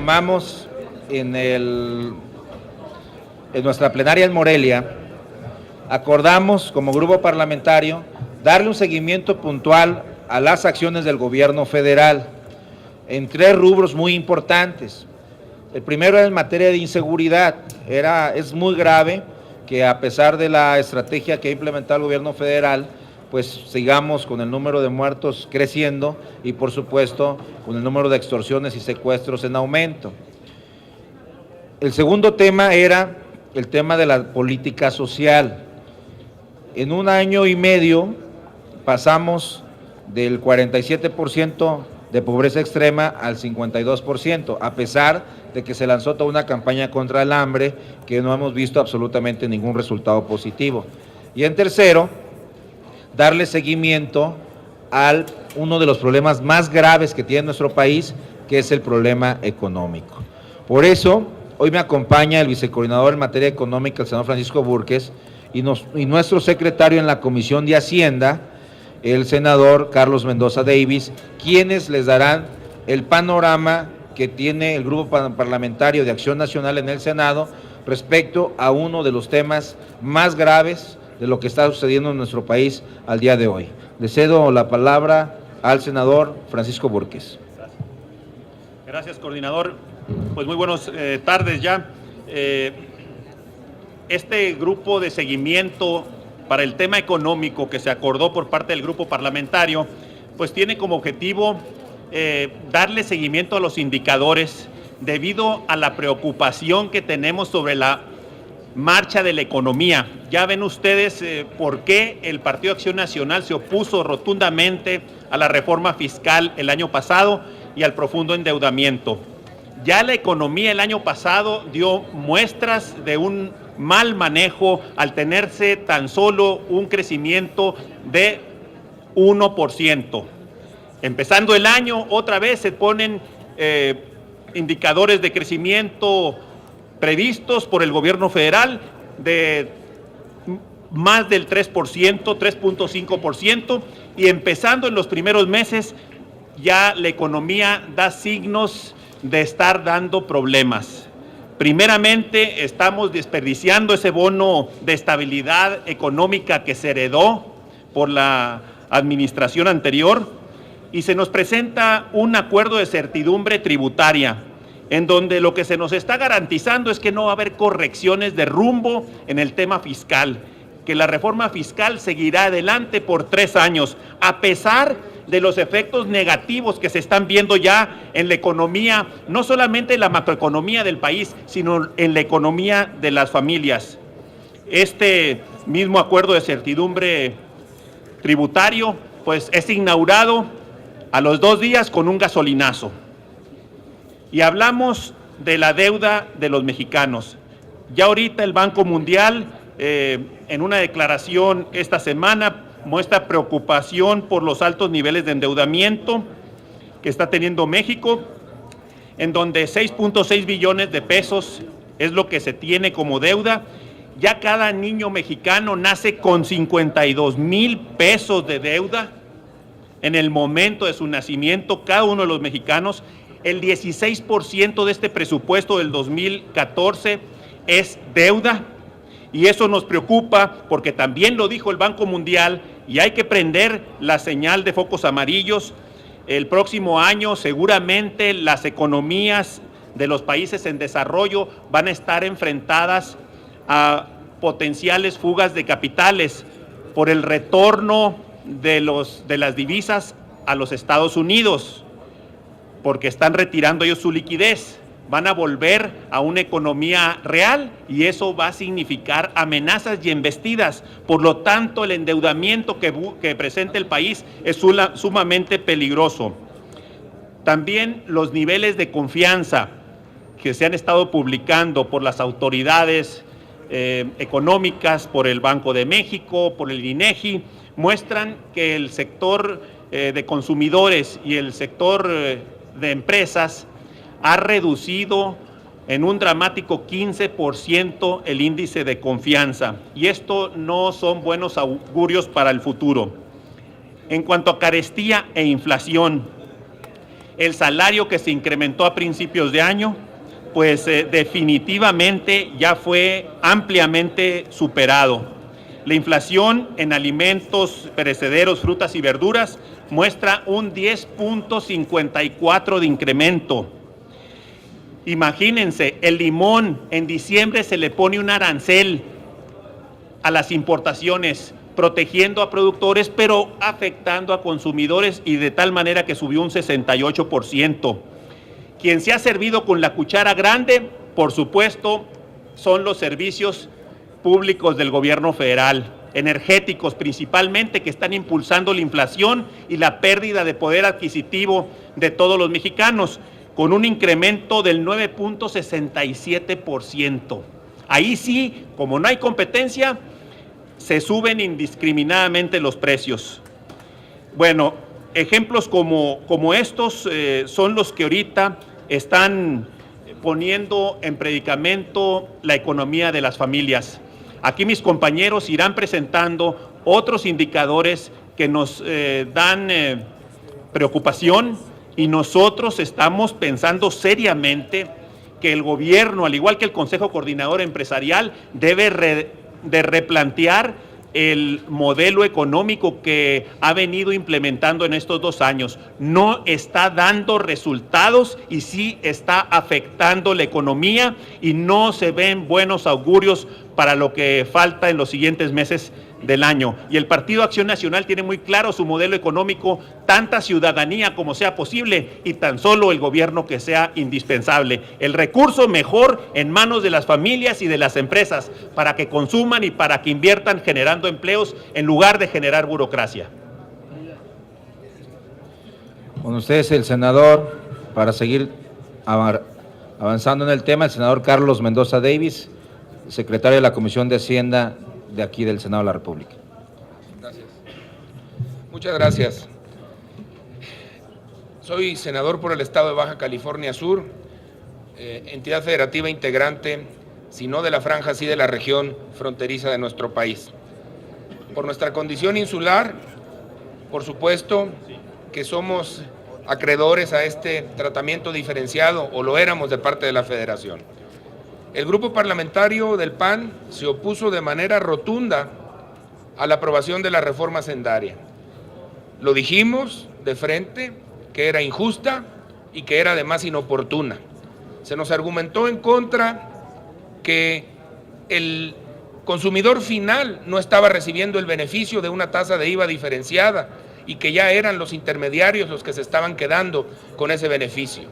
tomamos en nuestra plenaria en Morelia, acordamos como grupo parlamentario darle un seguimiento puntual a las acciones del gobierno federal en 3 rubros muy importantes. El primero es en materia de inseguridad. Es muy grave que a pesar de la estrategia que ha implementado el gobierno federal, pues sigamos con el número de muertos creciendo y por supuesto con el número de extorsiones y secuestros en aumento. El segundo tema era el tema de la política social. En 1 año y medio pasamos del 47% de pobreza extrema al 52%, a pesar de que se lanzó toda una campaña contra el hambre que no hemos visto absolutamente ningún resultado positivo. Y en tercero, darle seguimiento a uno de los problemas más graves que tiene nuestro país, que es el problema económico. Por eso, hoy me acompaña el vicecoordinador en materia económica, el senador Francisco Búrquez, y nuestro secretario en la Comisión de Hacienda, el senador Carlos Mendoza Davis, quienes les darán el panorama que tiene el Grupo Parlamentario de Acción Nacional en el Senado respecto a uno de los temas más graves de lo que está sucediendo en nuestro país al día de hoy. Le cedo la palabra al senador Francisco Búrquez. Gracias, coordinador. Pues muy buenas tardes ya. Este grupo de seguimiento para el tema económico que se acordó por parte del grupo parlamentario, pues tiene como objetivo darle seguimiento a los indicadores debido a la preocupación que tenemos sobre la marcha de la economía. Ya ven ustedes por qué el Partido Acción Nacional se opuso rotundamente a la reforma fiscal el año pasado y al profundo endeudamiento. Ya la economía el año pasado dio muestras de un mal manejo al tenerse tan solo un crecimiento de 1%. Empezando el año, otra vez se ponen indicadores de crecimiento previstos por el gobierno federal de más del 3%, 3.5%, y empezando en los primeros meses ya la economía da signos de estar dando problemas. Primeramente, estamos desperdiciando ese bono de estabilidad económica que se heredó por la administración anterior y se nos presenta un acuerdo de certidumbre tributaria en donde lo que se nos está garantizando es que no va a haber correcciones de rumbo en el tema fiscal, que la reforma fiscal seguirá adelante por 3 años, a pesar de los efectos negativos que se están viendo ya en la economía, no solamente en la macroeconomía del país, sino en la economía de las familias. Este mismo acuerdo de certidumbre tributario, pues es inaugurado a los 2 días con un gasolinazo. Y hablamos de la deuda de los mexicanos. Ya ahorita el Banco Mundial, en una declaración esta semana, muestra preocupación por los altos niveles de endeudamiento que está teniendo México, en donde 6.6 billones de pesos es lo que se tiene como deuda. Ya cada niño mexicano nace con 52,000 pesos de deuda en el momento de su nacimiento, cada uno de los mexicanos. El 16% de este presupuesto del 2014 es deuda. Y eso nos preocupa porque también lo dijo el Banco Mundial y hay que prender la señal de focos amarillos. El próximo año seguramente las economías de los países en desarrollo van a estar enfrentadas a potenciales fugas de capitales por el retorno de las divisas a los Estados Unidos, porque están retirando ellos su liquidez. Van a volver a una economía real y eso va a significar amenazas y embestidas. Por lo tanto, el endeudamiento que presenta el país es sumamente peligroso. También los niveles de confianza que se han estado publicando por las autoridades económicas, por el Banco de México, por el INEGI, muestran que el sector de consumidores y el sector de empresas ha reducido en un dramático 15% el índice de confianza, y esto no son buenos augurios para el futuro. En cuanto a carestía e inflación, el salario que se incrementó a principios de año, pues definitivamente ya fue ampliamente superado. La inflación en alimentos perecederos, frutas y verduras muestra un 10.54 de incremento. Imagínense, el limón en diciembre se le pone un arancel a las importaciones, protegiendo a productores, pero afectando a consumidores, y de tal manera que subió un 68%. Quien se ha servido con la cuchara grande, por supuesto, son los servicios públicos del gobierno federal, energéticos principalmente, que están impulsando la inflación y la pérdida de poder adquisitivo de todos los mexicanos, con un incremento del 9.67%. Ahí sí, como no hay competencia, se suben indiscriminadamente los precios. Bueno, ejemplos como estos son los que ahorita están poniendo en predicamento la economía de las familias. Aquí mis compañeros irán presentando otros indicadores que nos dan preocupación, y nosotros estamos pensando seriamente que el gobierno, al igual que el Consejo Coordinador Empresarial, debe de replantear el modelo económico que ha venido implementando en estos 2 años. No está dando resultados y sí está afectando la economía, y no se ven buenos augurios para lo que falta en los siguientes meses del año. Y el Partido Acción Nacional tiene muy claro su modelo económico: tanta ciudadanía como sea posible y tan solo el gobierno que sea indispensable. El recurso mejor en manos de las familias y de las empresas, para que consuman y para que inviertan generando empleos en lugar de generar burocracia. Con ustedes el senador, para seguir avanzando en el tema, el senador Carlos Mendoza Davis, secretario de la Comisión de Hacienda de aquí del Senado de la República. Gracias. Muchas gracias. Soy senador por el estado de Baja California Sur, entidad federativa integrante, si no de la franja, sí de la región fronteriza de nuestro país. Por nuestra condición insular, por supuesto que somos acreedores a este tratamiento diferenciado, o lo éramos de parte de la Federación. El grupo parlamentario del PAN se opuso de manera rotunda a la aprobación de la reforma hacendaria. Lo dijimos de frente, que era injusta y que era además inoportuna. Se nos argumentó en contra que el consumidor final no estaba recibiendo el beneficio de una tasa de IVA diferenciada y que ya eran los intermediarios los que se estaban quedando con ese beneficio,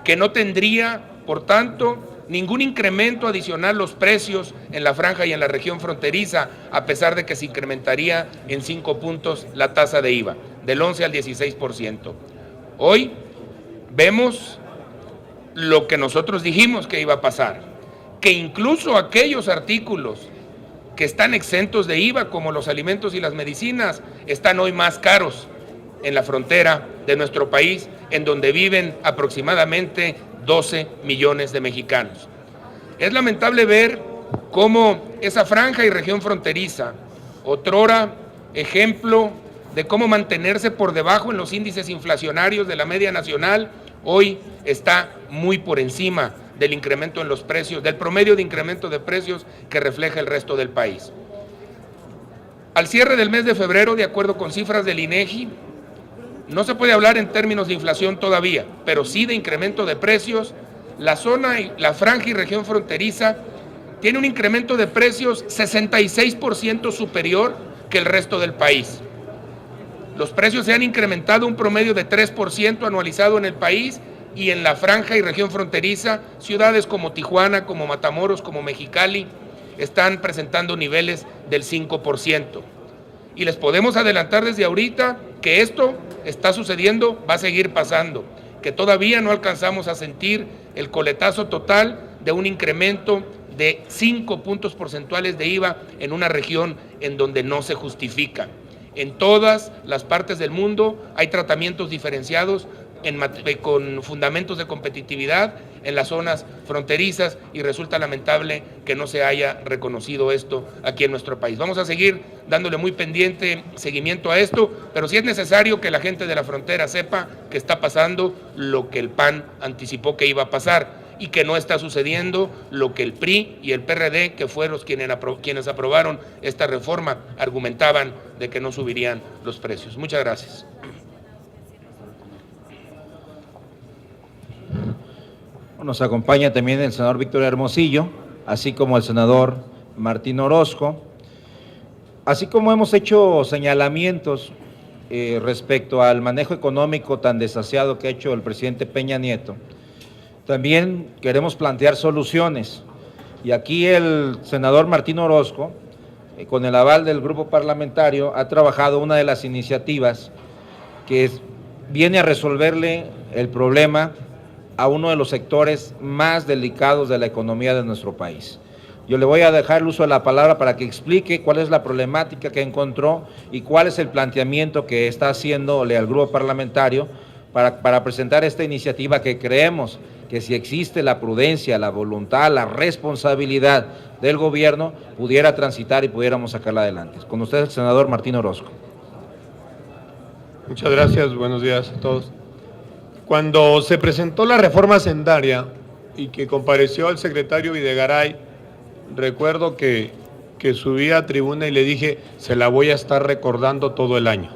que no tendría, por tanto, ningún incremento adicional los precios en la franja y en la región fronteriza, a pesar de que se incrementaría en 5 puntos la tasa de IVA, del 11 al 16%. Hoy vemos lo que nosotros dijimos que iba a pasar, que incluso aquellos artículos que están exentos de IVA, como los alimentos y las medicinas, están hoy más caros en la frontera de nuestro país, en donde viven aproximadamente 12 millones de mexicanos. Es lamentable ver cómo esa franja y región fronteriza, otrora ejemplo de cómo mantenerse por debajo en los índices inflacionarios de la media nacional, hoy está muy por encima del incremento en los precios, del promedio de incremento de precios que refleja el resto del país. Al cierre del mes de febrero, de acuerdo con cifras del INEGI, no se puede hablar en términos de inflación todavía, pero sí de incremento de precios. La zona, la franja y región fronteriza tiene un incremento de precios 66% superior que el resto del país. Los precios se han incrementado un promedio de 3% anualizado en el país, y en la franja y región fronteriza, ciudades como Tijuana, como Matamoros, como Mexicali, están presentando niveles del 5%. Y les podemos adelantar desde ahorita que esto está sucediendo, va a seguir pasando, que todavía no alcanzamos a sentir el coletazo total de un incremento de 5 puntos porcentuales de IVA en una región en donde no se justifica. En todas las partes del mundo hay tratamientos diferenciados con fundamentos de competitividad en las zonas fronterizas y resulta lamentable que no se haya reconocido esto aquí en nuestro país. Vamos a seguir dándole muy pendiente seguimiento a esto, pero sí es necesario que la gente de la frontera sepa que está pasando lo que el PAN anticipó que iba a pasar y que no está sucediendo lo que el PRI y el PRD, que fueron quienes aprobaron esta reforma, argumentaban de que no subirían los precios. Muchas gracias. Nos acompaña también el senador Víctor Hermosillo, así como el senador Martín Orozco. Así como hemos hecho señalamientos respecto al manejo económico tan desasiado que ha hecho el presidente Peña Nieto, también queremos plantear soluciones. Y aquí el senador Martín Orozco, con el aval del grupo parlamentario, ha trabajado una de las iniciativas que viene a resolverle el problema a uno de los sectores más delicados de la economía de nuestro país. Yo le voy a dejar el uso de la palabra para que explique cuál es la problemática que encontró y cuál es el planteamiento que está haciéndole al grupo parlamentario para presentar esta iniciativa que creemos que si existe la prudencia, la voluntad, la responsabilidad del gobierno, pudiera transitar y pudiéramos sacarla adelante. Con usted el senador Martín Orozco. Muchas gracias, buenos días a todos. Cuando se presentó la reforma hacendaria y que compareció el secretario Videgaray, recuerdo que subí a tribuna y le dije, se la voy a estar recordando todo el año.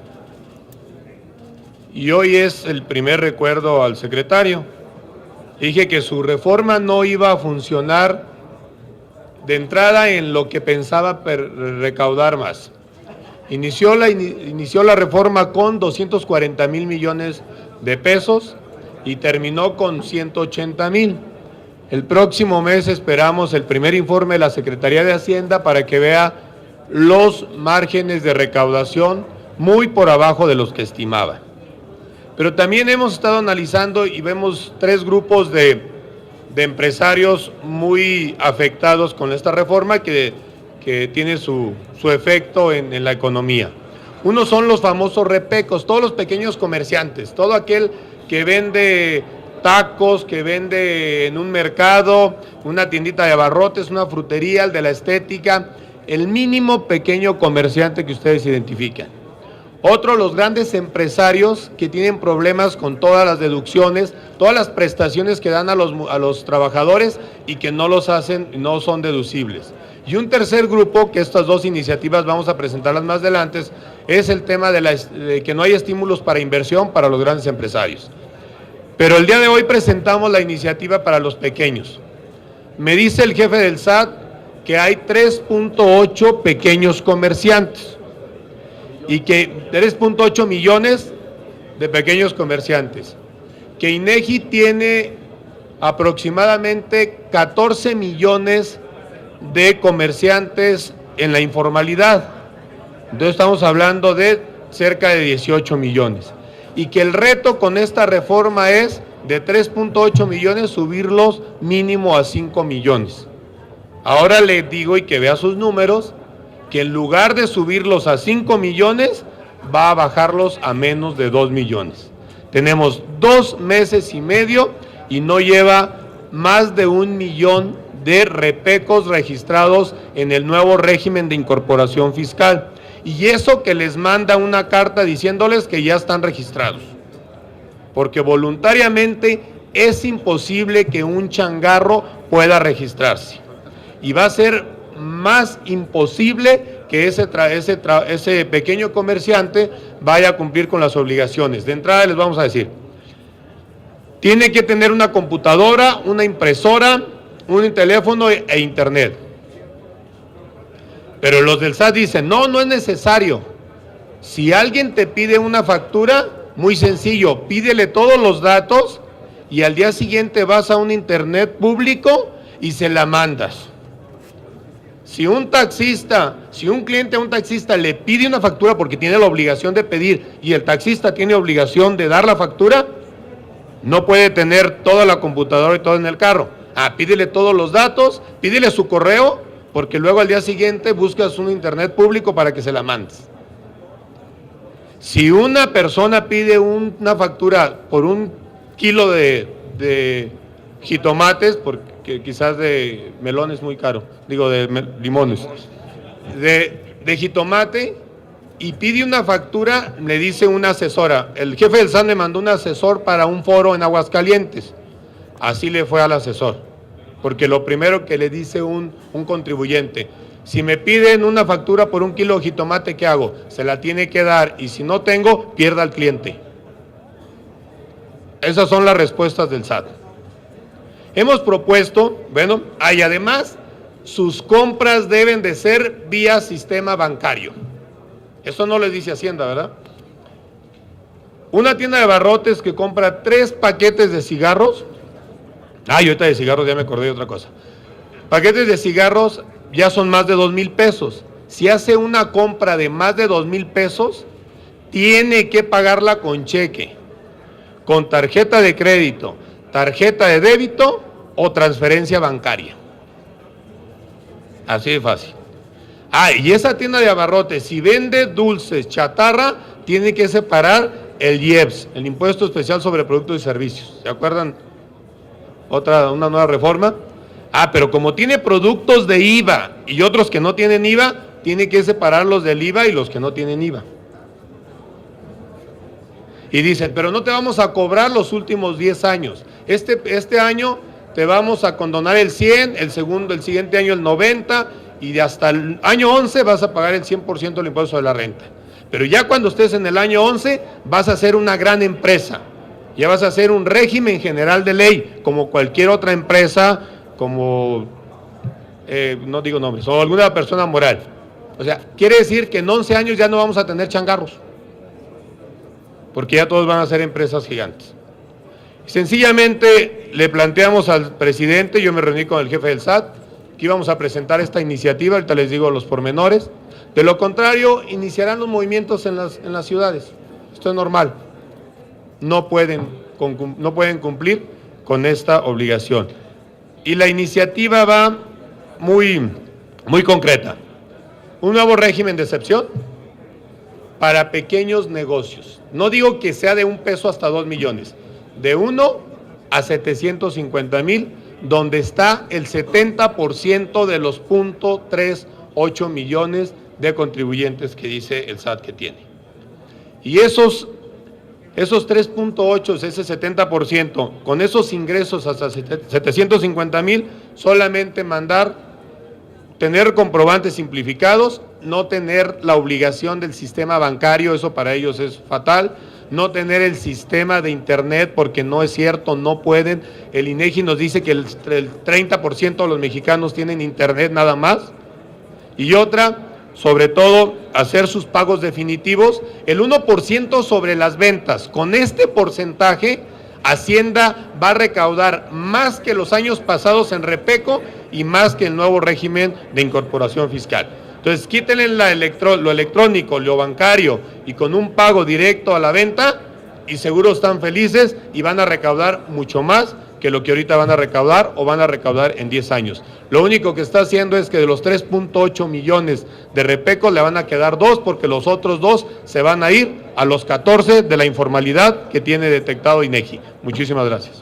Y hoy es el primer recuerdo al secretario. Dije que su reforma no iba a funcionar de entrada en lo que pensaba recaudar más. Inició la reforma con 240,000 millones de pesos y terminó con 180,000. El próximo mes esperamos el primer informe de la Secretaría de Hacienda para que vea los márgenes de recaudación muy por abajo de los que estimaba. Pero también hemos estado analizando y vemos tres grupos de empresarios muy afectados con esta reforma que tiene su efecto en la economía. Uno son los famosos repecos, todos los pequeños comerciantes, todo aquel que vende tacos, que vende en un mercado, una tiendita de abarrotes, una frutería, el de la estética, el mínimo pequeño comerciante que ustedes identifican. Otro, los grandes empresarios que tienen problemas con todas las deducciones, todas las prestaciones que dan a los trabajadores y que no los hacen, no son deducibles. Y un tercer grupo, que estas dos iniciativas vamos a presentarlas más adelante, es el tema de que no hay estímulos para inversión para los grandes empresarios. Pero el día de hoy presentamos la iniciativa para los pequeños. Me dice el jefe del SAT que hay 3.8 pequeños comerciantes y que 3.8 millones de pequeños comerciantes, que INEGI tiene aproximadamente 14 millones de comerciantes en la informalidad. Entonces estamos hablando de cerca de 18 millones. Y que el reto con esta reforma es de 3.8 millones subirlos mínimo a 5 millones. Ahora le digo, y que vea sus números, que en lugar de subirlos a 5 millones, va a bajarlos a menos de 2 millones. Tenemos 2 meses y medio y no lleva más de 1 millón de repecos registrados en el nuevo régimen de incorporación fiscal. Y eso que les manda una carta diciéndoles que ya están registrados. Porque voluntariamente es imposible que un changarro pueda registrarse. Y va a ser más imposible que ese pequeño comerciante vaya a cumplir con las obligaciones. De entrada les vamos a decir, tiene que tener una computadora, una impresora, un teléfono e internet. Pero los del SAT dicen, no es necesario. Si alguien te pide una factura, muy sencillo, pídele todos los datos y al día siguiente vas a un internet público y se la mandas. Si un cliente a un taxista le pide una factura porque tiene la obligación de pedir y el taxista tiene obligación de dar la factura, no puede tener toda la computadora y todo en el carro. Pídele todos los datos, pídele su correo, porque luego al día siguiente buscas un internet público para que se la mandes. Si una persona pide una factura por 1 kilo de jitomates, porque quizás de melón es muy caro, digo limones, de jitomate, y pide una factura, le dice una asesora, el jefe del SAT me mandó un asesor para un foro en Aguascalientes, así le fue al asesor, porque lo primero que le dice un contribuyente, si me piden una factura por 1 kilo de jitomate, ¿qué hago? Se la tiene que dar, y si no tengo, pierda al cliente. Esas son las respuestas del SAT. Hemos propuesto, bueno, y además, sus compras deben de ser vía sistema bancario. Eso no les dice Hacienda, ¿verdad? Una tienda de abarrotes que compra 3 paquetes de cigarros, y ahorita de cigarros ya me acordé de otra cosa, paquetes de cigarros ya son más de 2,000 pesos. Si hace una compra de más de 2,000 pesos, tiene que pagarla con cheque, con tarjeta de crédito, tarjeta de débito o transferencia bancaria. Así de fácil. Y esa tienda de abarrotes, si vende dulces, chatarra, tiene que separar el IEPS, el Impuesto Especial sobre Productos y Servicios. ¿Se acuerdan? Una nueva reforma. Pero como tiene productos de IVA y otros que no tienen IVA, tiene que separar los del IVA y los que no tienen IVA. Y dicen, pero no te vamos a cobrar los últimos 10 años. Este año te vamos a condonar el 100, el siguiente año el 90, y hasta el año 11 vas a pagar el 100% del impuesto de la renta. Pero ya cuando estés en el año 11, vas a ser una gran empresa. Ya vas a hacer un régimen general de ley, como cualquier otra empresa, como, no digo nombres, o alguna persona moral. O sea, quiere decir que en 11 años ya no vamos a tener changarros, porque ya todos van a ser empresas gigantes. Sencillamente le planteamos al presidente, yo me reuní con el jefe del SAT, que íbamos a presentar esta iniciativa, ahorita les digo los pormenores. De lo contrario, iniciarán los movimientos en las ciudades. Esto es normal. No pueden cumplir con esta obligación. Y la iniciativa va muy concreta. Un nuevo régimen de excepción para pequeños negocios. No digo que sea de 1 peso hasta 2 millones, de 1 a 750,000, donde está el 70% de los 0.38 millones de contribuyentes que dice el SAT que tiene. Y esos 3.8, ese 70%, con esos ingresos hasta 750,000, solamente tener comprobantes simplificados, no tener la obligación del sistema bancario, eso para ellos es fatal, no tener el sistema de internet, porque no es cierto, no pueden. El INEGI nos dice que el 30% de los mexicanos tienen internet nada más. Y otra, sobre todo, hacer sus pagos definitivos, el 1% sobre las ventas. Con este porcentaje, Hacienda va a recaudar más que los años pasados en Repeco y más que el nuevo régimen de incorporación fiscal. Entonces, quítenle lo electrónico, lo bancario, y con un pago directo a la venta, y seguro están felices y van a recaudar mucho más que lo que ahorita van a recaudar o van a recaudar en 10 años. Lo único que está haciendo es que de los 3.8 millones de Repeco le van a quedar 2, porque los otros 2 se van a ir a los 14 de la informalidad que tiene detectado INEGI. Muchísimas gracias.